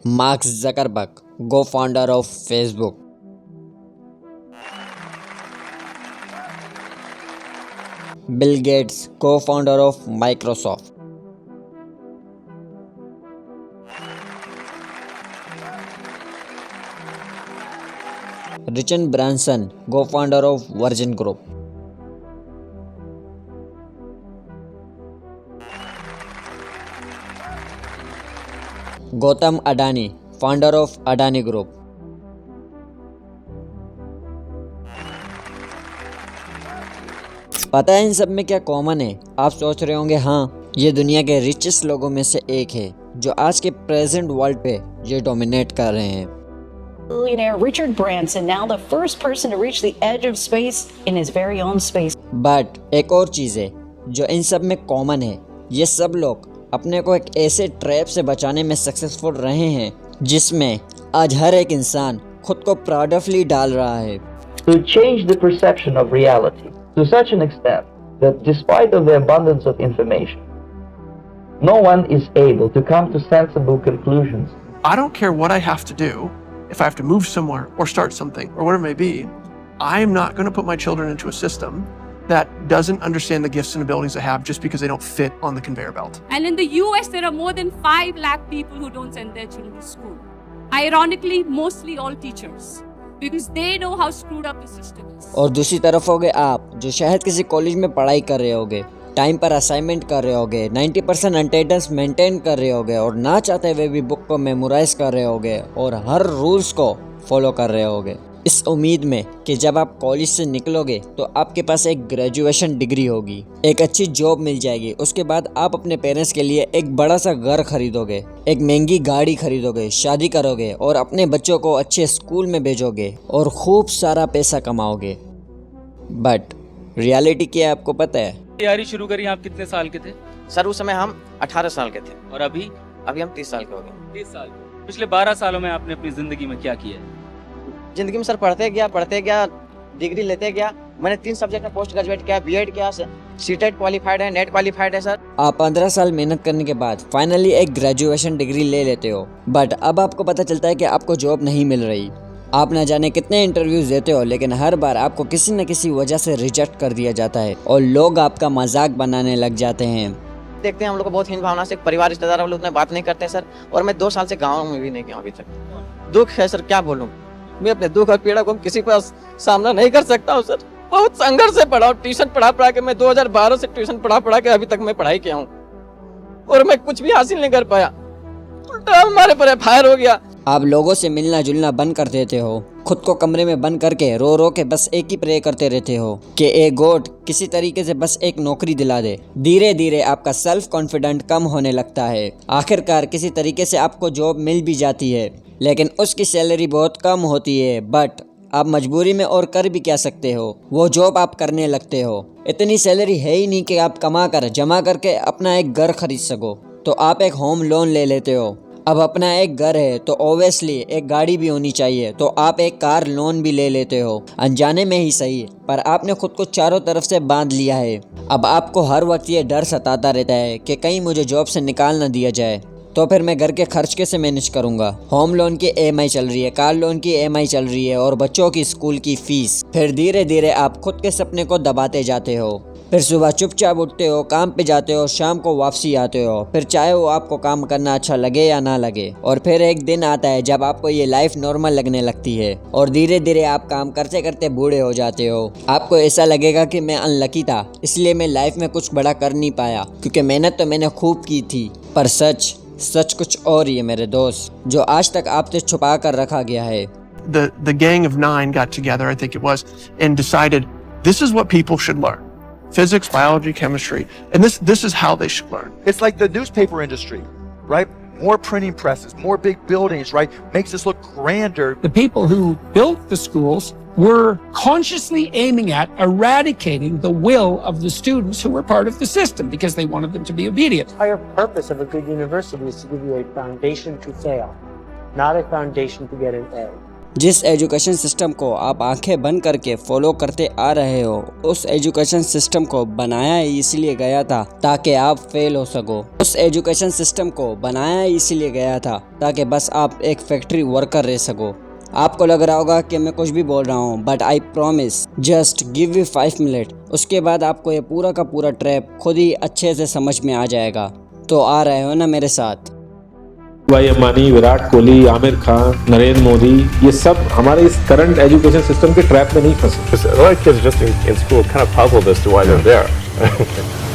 Mark Zuckerberg, co-founder of Facebook. Bill Gates, co-founder of Microsoft. Richard Branson, co-founder of Virgin Group. Gautam Adani, founder of Adani Group. पता है इन सब में क्या common है? आप सोच रहे होंगे हाँ, ये दुनिया के रिचेस्ट लोगों में से एक है जो आज के प्रेजेंट वर्ल्ड पे ये डोमिनेट कर रहे हैं। Billionaire Richard Branson, now the first person to reach the edge of space in his very own space. But एक और चीज़ है जो इन सब में कॉमन है, ये सब लोग अपने को एक ऐसे ट्रैप से बचाने में सक्सेसफुल रहे हैं जिसमें आज हर एक इंसान खुद को प्राउडफुली डाल रहा है। To change the perception of reality to such an extent that despite of the abundance of information, no one is able to come to sensible conclusions. I don't care what I have to do, if I have to move somewhere or start something or whatever it may be, I am not going to put my children into a system that doesn't understand the gifts and abilities they have just because they don't fit on the conveyor belt. And in the US, there are more than 5 lakh people who don't send their children to school. Ironically, mostly all teachers. Because they know how screwed up the system is. और दूसरी तरफ होगे आप जो शायद किसी college में पढ़ाई कर रहे होगे, टाइम पर असाइनमेंट कर रहे होगे, 90% अटेंडेंस मेंटेन कर रहे होगे और ना चाहते हुए भी बुक को मेमोराइज कर रहे होगे और हर रूल्स को फॉलो कर रहे होगे, इस उम्मीद में कि जब आप कॉलेज से निकलोगे तो आपके पास एक ग्रेजुएशन डिग्री होगी, एक अच्छी जॉब मिल जाएगी, उसके बाद आप अपने पेरेंट्स के लिए एक बड़ा सा घर खरीदोगे, एक महंगी गाड़ी खरीदोगे, शादी करोगे और अपने बच्चों को अच्छे स्कूल में भेजोगे और खूब सारा पैसा कमाओगे। बट रियलिटी क्या है आपको पता है? तैयारी शुरू करी आप कितने साल के थे? सर उस समय हम 18 साल के थे और अभी हम 30 साल के हो गए। 30 साल। पिछले 12 सालों में आपने अपनी जिंदगी में क्या किया है? जिंदगी में सर पढ़ते गया, डिग्री लेते गया। मैंने 3 सब्जेक्ट में पोस्ट ग्रेजुएट किया, बीएड किया, सीटेट क्वालिफाइड है, नेट क्वालिफाइड है सर। आप 15 साल मेहनत करने के बाद फाइनली एक ग्रेजुएशन डिग्री ले लेते हो, बट अब आपको पता चलता है कि आपको जॉब नहीं मिल रही। आप ना जाने कितने इंटरव्यूज देते हो, लेकिन हर बार आपको किसी न किसी वजह से रिजेक्ट कर दिया जाता है और लोग आपका मजाक बनाने लग जाते हैं। देखते हैं हम लोग को बहुत हीन भावना से, परिवार रिश्तेदार हम लोग उतना बात नहीं करते सर। और मैं 2 साल से गाँव में भी नहीं गया अभी तक। दुख है सर, क्या बोलूँ, मैं अपने दुख और पीड़ा को किसी के पास सामना नहीं कर सकता हूँ सर। बहुत संघर्ष से पढ़ा, ट्यूशन पढ़ा के मैं 2012 से ट्यूशन पढ़ा के अभी तक मैं पढ़ाई किया हूँ और मैं कुछ भी हासिल नहीं कर पाया। उल्टा हमारे पर फायर हो गया। आप लोगों से मिलना जुलना बंद कर देते हो, खुद को कमरे में बंद करके रो रो के बस एक ही प्रे करते रहते हो कि ए गॉड किसी तरीके से बस एक नौकरी दिला दे। धीरे धीरे आपका सेल्फ कॉन्फिडेंट कम होने लगता है। आखिरकार किसी तरीके से आपको जॉब मिल भी जाती है, लेकिन उसकी सैलरी बहुत कम होती है। बट आप मजबूरी में और कर भी क्या सकते हो, वो जॉब आप करने लगते हो। इतनी सैलरी है ही नहीं कि आप कमा कर जमा करके अपना एक घर खरीद सको, तो आप एक होम लोन ले लेते हो। अब अपना एक घर है तो ऑब्वियसली एक गाड़ी भी होनी चाहिए, तो आप एक कार लोन भी ले लेते हो। अनजाने में ही सही, पर आपने खुद को चारों तरफ से बांध लिया है। अब आपको हर वक्त ये डर सताता रहता है कि कहीं मुझे जॉब से निकाल न दिया जाए, तो फिर मैं घर के खर्च कैसे मैनेज करूंगा। होम लोन की ईएमआई चल रही है, कार लोन की ईएमआई चल रही है और बच्चों की स्कूल की फीस। फिर धीरे धीरे आप खुद के सपने को दबाते जाते हो। फिर सुबह चुपचाप उठते हो, काम पे जाते हो, शाम को वापसी आते हो, फिर चाहे वो आपको काम करना अच्छा लगे या ना लगे। और फिर एक दिन आता है जब आपको ये लाइफ नॉर्मल लगने लगती है और धीरे धीरे आप काम करते करते बूढ़े हो जाते हो। आपको ऐसा लगेगा कि मैं अनलकी था, इसलिए मैं लाइफ में कुछ बड़ा कर नहीं पाया, क्योंकि मेहनत तो मैंने खूब की थी। पर सच कुछ और ही है मेरे दोस्त, जो आज तक आपसे छुपा कर रखा गया है। The gang of 9 got together, I think it was, and decided this is what people should learn. Physics, biology, chemistry, and this is how they should learn. It's like the newspaper industry, right? More printing presses, more big buildings, right? Makes us look grander. The people who built the schools were consciously aiming at eradicating the will of the students who were part of the system because they wanted them to be obedient. The entire purpose of a good university is to give you a foundation to fail, not a foundation to get an A. जिस education system को आप आंखें बंद करके follow करते आ रहे हो, उस एजुकेशन सिस्टम को बनाया इसलिए गया था ताकि आप फेल हो सको। उस एजुकेशन सिस्टम को बनाया इसलिए गया था ताकि बस आप एक फैक्ट्री वर्कर रह सको। आपको लग रहा होगा कि मैं कुछ भी बोल रहा हूँ, but I promise, just give you 5 minute, उसके बाद आपको ये पूरा का पूरा ट्रैप खुद ही अच्छे से समझ में आ जाएगा। तो आ रहे हो ना मेरे साथ? भाई अंबानी, विराट कोहली, आमिर खान, नरेंद्र मोदी, ये सब हमारे इस करंट एजुकेशन सिस्टम के ट्रैप में नहीं फंसे। A lot of kids just in school kind of puzzled as to why they're there.